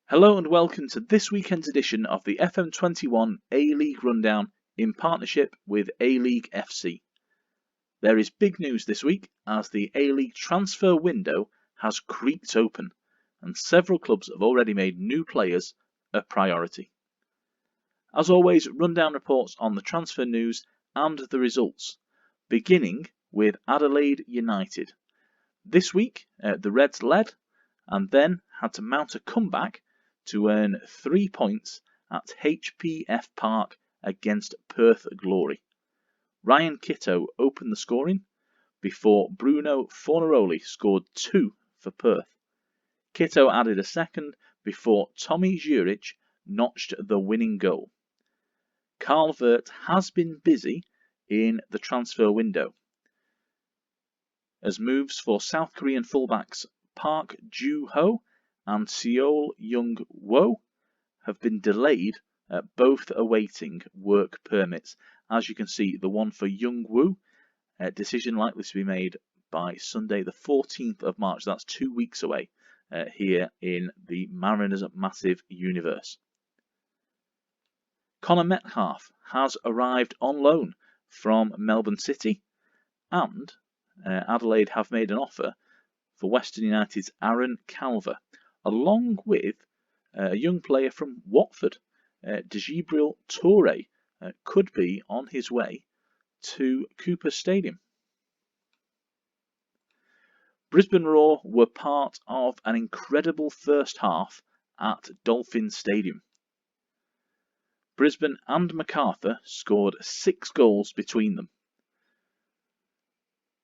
Hello and welcome to this weekend's edition of the FM21 A-League Rundown in partnership with A-League FC. There is big news this week as the A-League transfer window has creaked open and several clubs have already made new players a priority. As always, rundown reports on the transfer news and the results, beginning with Adelaide United. This week, the Reds led and then had to mount a comeback to earn 3 points at HPF Park against Perth Glory. Ryan Kitto opened the scoring before Bruno Fornaroli scored 2 for Perth. Kitto added a second before Tommy Juric notched the winning goal. Carl Vert has been busy in the transfer window, as moves for South Korean fullbacks Park Joo-ho and Seol Young-wo have been delayed, both awaiting work permits. As you can see, the one for Young-woo, decision likely to be made by Sunday the 14th of March. That's 2 weeks away here in the Mariners' massive universe. Connor Metcalfe has arrived on loan from Melbourne City, and Adelaide have made an offer for Western United's Aaron Calver, along with a young player from Watford. Djibril Touré could be on his way to Cooper Stadium. Brisbane Roar were part of an incredible first half at Dolphin Stadium. Brisbane and MacArthur scored 6 goals between them.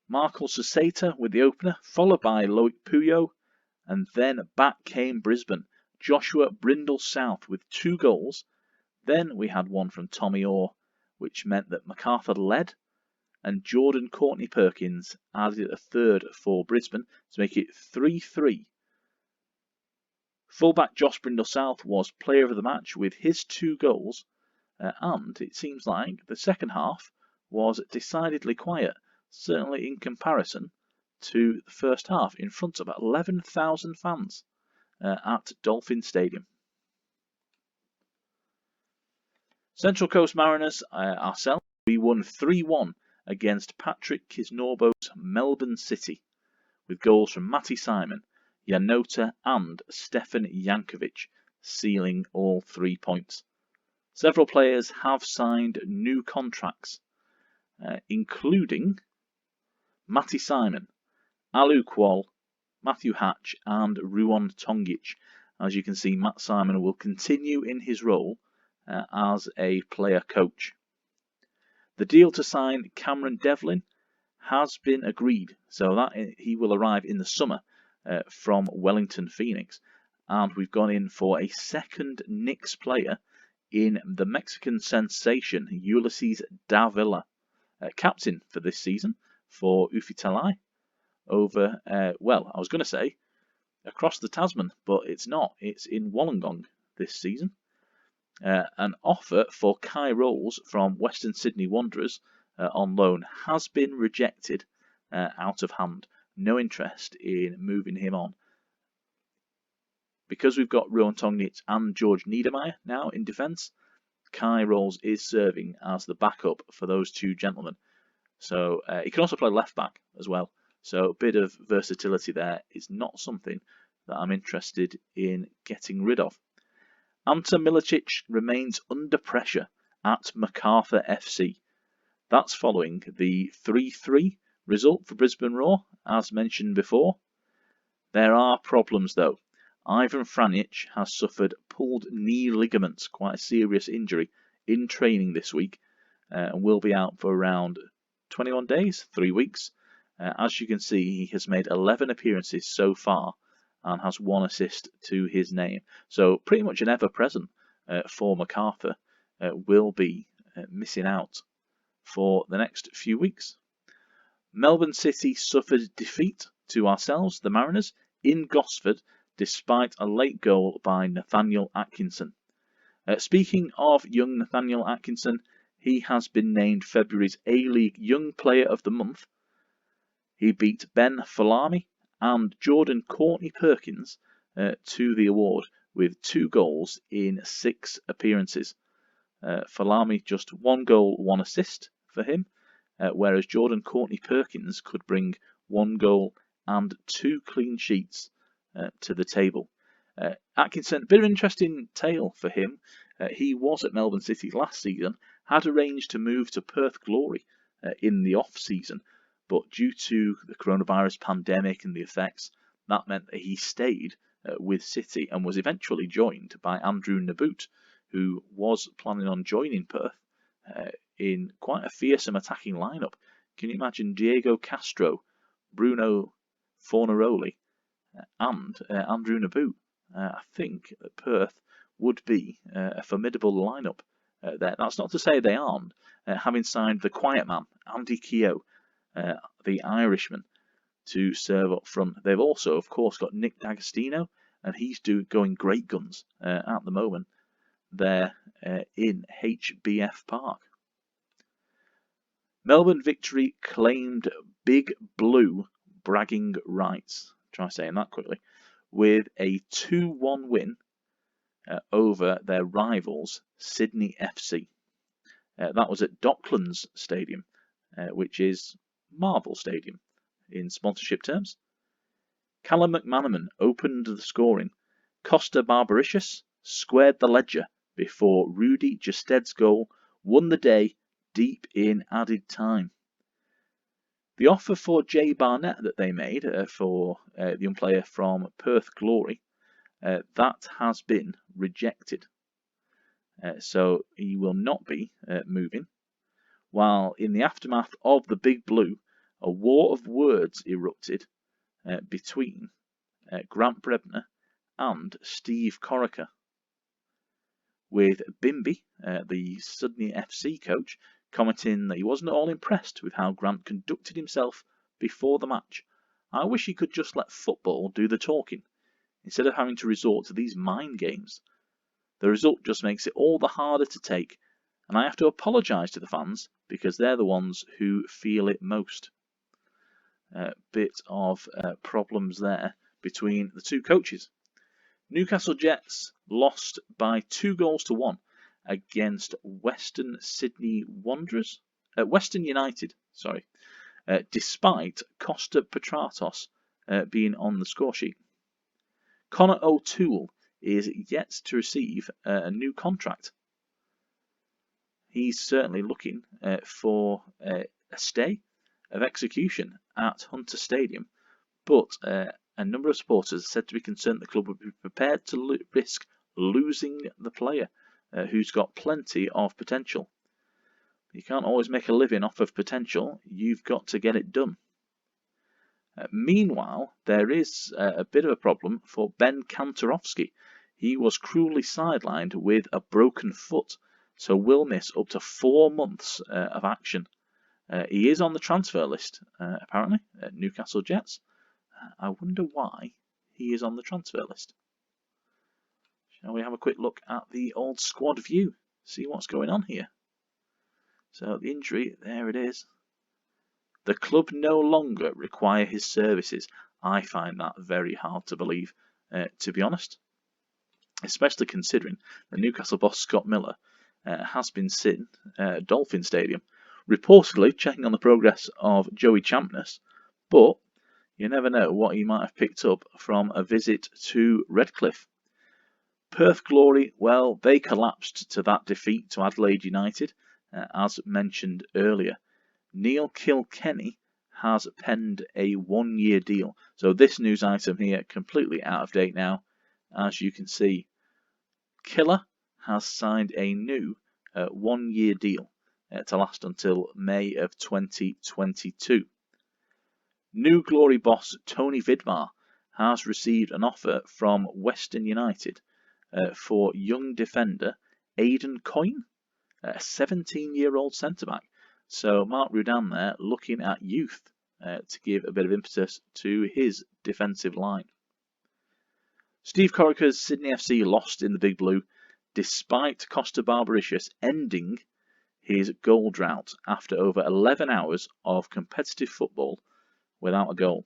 Markel Suseta with the opener, followed by Loic Puyo, and then back came Brisbane. Joshua Brindle-South with 2 goals. Then we had one from Tommy Orr, which meant that MacArthur led, and Jordan Courtney-Perkins added a third for Brisbane to make it 3-3. Fullback Josh Brindle-South was player of the match with his 2 goals, and it seems like the second half was decidedly quiet, certainly in comparison to the first half, in front of 11,000 fans at Dolphin Stadium. Central Coast Mariners, ourselves, we won 3-1 against Patrick Kisnorbo's Melbourne City, with goals from Matty Simon, Janota and Stefan Jankovic sealing all 3 points. Several players have signed new contracts, including Matty Simon, Alu Kwal, Matthew Hatch and Ruon Tongic. As you can see, Matt Simon will continue in his role as a player coach. The deal to sign Cameron Devlin has been agreed, so that he will arrive in the summer from Wellington Phoenix. And we've gone in for a second Knicks player in the Mexican sensation Ulysses Davila, captain for this season for Ufitalai. Over, I was going to say across the Tasman, but it's not. It's in Wollongong this season. An offer for Kai Rolls from Western Sydney Wanderers on loan has been rejected out of hand. No interest in moving him on. Because we've got Ruon Tongic and George Niedermeyer now in defence, Kai Rolls is serving as the backup for those 2 gentlemen. So he can also play left back as well. So a bit of versatility there is not something that I'm interested in getting rid of. Ante Milicic remains under pressure at MacArthur FC. That's following the 3-3 result for Brisbane Roar, as mentioned before. There are problems though. Ivan Franic has suffered pulled knee ligaments, quite a serious injury, in training this week, and will be out for around 21 days, 3 weeks. As you can see, he has made 11 appearances so far and has 1 assist to his name. So pretty much an ever-present for MacArthur will be missing out for the next few weeks. Melbourne City suffered defeat to ourselves, the Mariners, in Gosford, despite a late goal by Nathaniel Atkinson. Speaking of young Nathaniel Atkinson, he has been named February's A-League Young Player of the Month. He beat Ben Falami and Jordan Courtney-Perkins to the award, with 2 goals in 6 appearances. Falami, just 1 goal, 1 assist for him, whereas Jordan Courtney-Perkins could bring 1 goal and 2 clean sheets to the table. Atkinson, a bit of an interesting tale for him. He was at Melbourne City last season, had arranged to move to Perth Glory in the off-season, but due to the coronavirus pandemic and the effects, that meant that he stayed with City and was eventually joined by Andrew Naboot, who was planning on joining Perth in quite a fearsome attacking lineup. Can you imagine Diego Castro, Bruno Fornaroli and Andrew Naboot? I think that Perth would be a formidable lineup there. That's not to say they aren't, having signed the quiet man, Andy Keogh, the Irishman, to serve up front. They've also, of course, got Nick D'Agostino, and he's going great guns at the moment there in HBF Park. Melbourne Victory claimed Big Blue bragging rights. Try saying that quickly. With a 2-1 win over their rivals Sydney FC. That was at Docklands Stadium, which is Marvel Stadium in sponsorship terms. Callum McManaman opened the scoring. Costa Barbaricius squared the ledger before Rudy Justed's goal won the day deep in added time. The offer for Jay Barnett that they made for the young player from Perth Glory, that has been rejected. So he will not be moving. While in the aftermath of the Big Blue, a war of words erupted between Grant Brebner and Steve Corica, with Bimby, the Sydney FC coach, commenting that he wasn't at all impressed with how Grant conducted himself before the match. I wish he could just let football do the talking, instead of having to resort to these mind games. The result just makes it all the harder to take, and I have to apologise to the fans because they're the ones who feel it most. Bit of problems there between the two coaches. Newcastle Jets lost by 2-1 against Western United, despite Costa Petratos being on the score sheet. Connor O'Toole is yet to receive a new contract. He's certainly looking for a stay of execution at Hunter Stadium, but a number of supporters are said to be concerned the club would be prepared to risk losing the player, who's got plenty of potential. You can't always make a living off of potential, you've got to get it done. Meanwhile, there is a bit of a problem for Ben Kantorowski. He was cruelly sidelined with a broken foot, so will miss up to 4 months of action. He is on the transfer list, apparently, at Newcastle Jets. I wonder why he is on the transfer list. Shall we have a quick look at the old squad view, see what's going on here? So the injury, there it is. The club no longer require his services. I find that very hard to believe, to be honest. Especially considering the Newcastle boss Scott Miller has been seen at Dolphin Stadium, reportedly checking on the progress of Joey Champness, but you never know what he might have picked up from a visit to Redcliffe. Perth Glory, well, they collapsed to that defeat to Adelaide United, as mentioned earlier. Neil Kilkenny has penned a 1-year deal. So this news item here, completely out of date now. As you can see, Killer has signed a new 1-year deal to last until May of 2022. New Glory boss Tony Vidmar has received an offer from Western United for young defender Aidan Coyne, a 17-year-old centre-back. So Mark Rudan there looking at youth to give a bit of impetus to his defensive line. Steve Corica's Sydney FC lost in the Big Blue despite Costa Barbaricius ending his goal drought after over 11 hours of competitive football without a goal.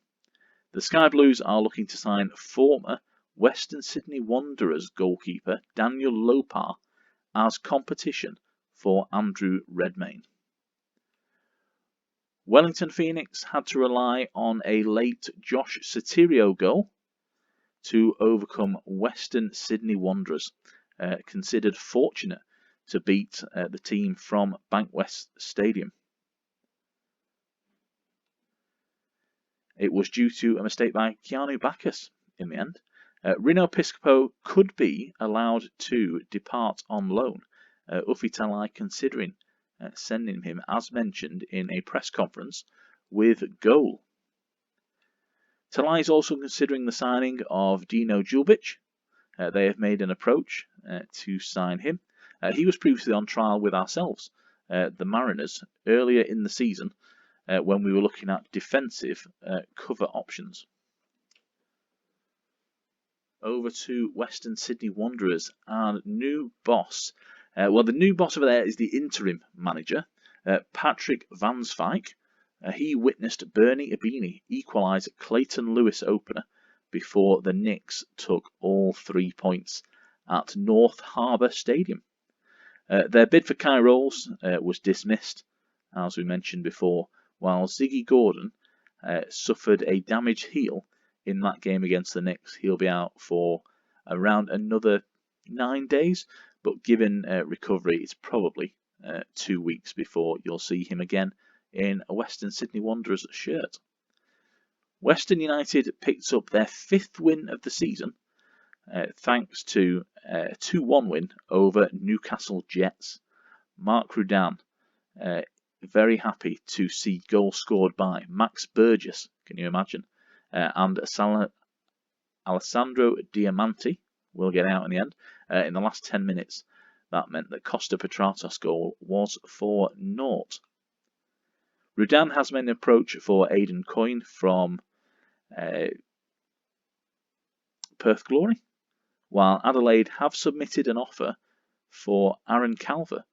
The Sky Blues are looking to sign former Western Sydney Wanderers goalkeeper Daniel Lopar as competition for Andrew Redmayne. Wellington Phoenix had to rely on a late Josh Sotirio goal to overcome Western Sydney Wanderers, considered fortunate to beat the team from Bankwest Stadium. It was due to a mistake by Keanu Bacchus in the end. Rino Piscopo could be allowed to depart on loan, Ufi Talai considering sending him, as mentioned, in a press conference with goal. Talai is also considering the signing of Dino Julbic. They have made an approach to sign him. He was previously on trial with ourselves, the Mariners, earlier in the season when we were looking at defensive cover options. Over to Western Sydney Wanderers and new boss. Well, the new boss over there is the interim manager, Patrick Vanswyk. He witnessed Bernie Abini equalise Clayton Lewis opener before the Knicks took all 3 points at North Harbour Stadium. Their bid for Kai Rolls was dismissed, as we mentioned before, while Ziggy Gordon suffered a damaged heel in that game against the Knicks. He'll be out for around another 9 days, but given recovery, it's probably 2 weeks before you'll see him again in a Western Sydney Wanderers shirt. Western United picked up their 5th win of the season thanks to a 2-1 win over Newcastle Jets. Mark Rudan very happy to see goals scored by Max Burgess, can you imagine? And Alessandro Diamanti will get out in the end in the last 10 minutes. That meant that Costa Petratos' goal was for naught. Rudan has made an approach for Aidan Coyne from Perth Glory, while Adelaide have submitted an offer for Aaron Calver.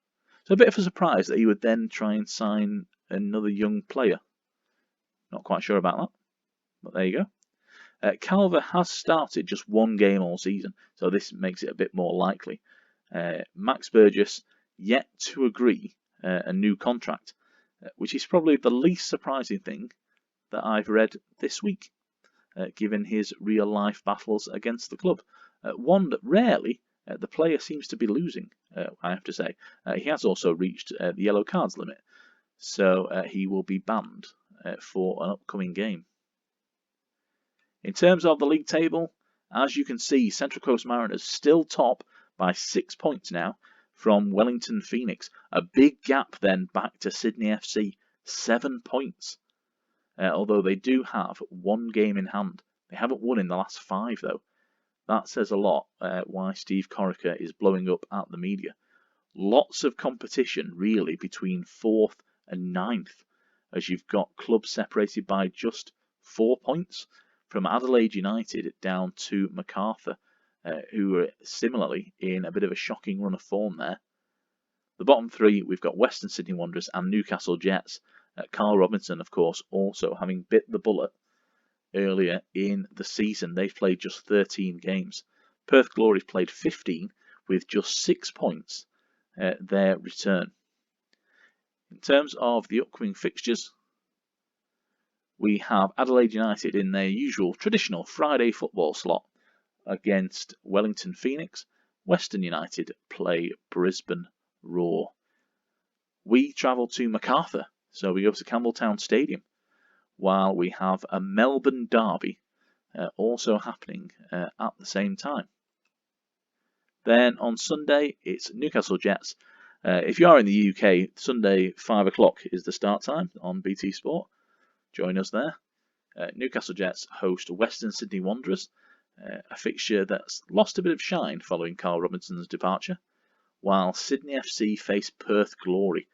So a bit of a surprise that he would then try and sign another young player. Not quite sure about that, but there you go. Calver has started just 1 game all season, so this makes it a bit more likely. Max Burgess yet to agree a new contract, which is probably the least surprising thing that I've read this week, given his real-life battles against the club. One that rarely the player seems to be losing, I have to say. He has also reached the yellow cards limit, so he will be banned for an upcoming game. In terms of the league table, as you can see, Central Coast Mariners still top by 6 points now from Wellington Phoenix. A big gap then back to Sydney FC, 7 points. Although they do have 1 game in hand. They haven't won in the last 5 though. That says a lot why Steve Corica is blowing up at the media. Lots of competition really between 4th and 9th, as you've got clubs separated by just 4 points from Adelaide United down to MacArthur, who are similarly in a bit of a shocking run of form there. The bottom 3, we've got Western Sydney Wanderers and Newcastle Jets. Carl Robinson, of course, also having bit the bullet earlier in the season. They've played just 13 games. Perth Glory played 15 with just 6 points their return. In terms of the upcoming fixtures, we have Adelaide United in their usual traditional Friday football slot against Wellington Phoenix. Western United play Brisbane Roar. We travel to MacArthur, so we go to Campbelltown Stadium, while we have a Melbourne derby also happening at the same time. Then on Sunday, it's Newcastle Jets. If you are in the UK, Sunday 5 o'clock is the start time on BT Sport. Join us there. Newcastle Jets host Western Sydney Wanderers, a fixture that's lost a bit of shine following Carl Robinson's departure, while Sydney FC face Perth Glory.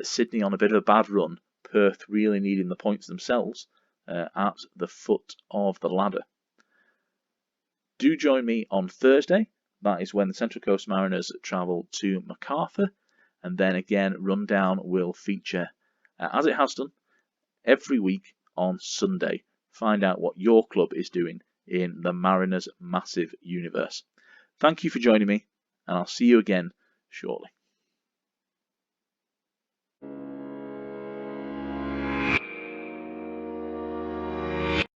Sydney on a bit of a bad run, Perth really needing the points themselves at the foot of the ladder. Do join me on Thursday. That is when the Central Coast Mariners travel to MacArthur, and then again Rundown will feature, as it has done, every week on Sunday. Find out what your club is doing in the Mariners' massive universe. Thank you for joining me, and I'll see you again shortly.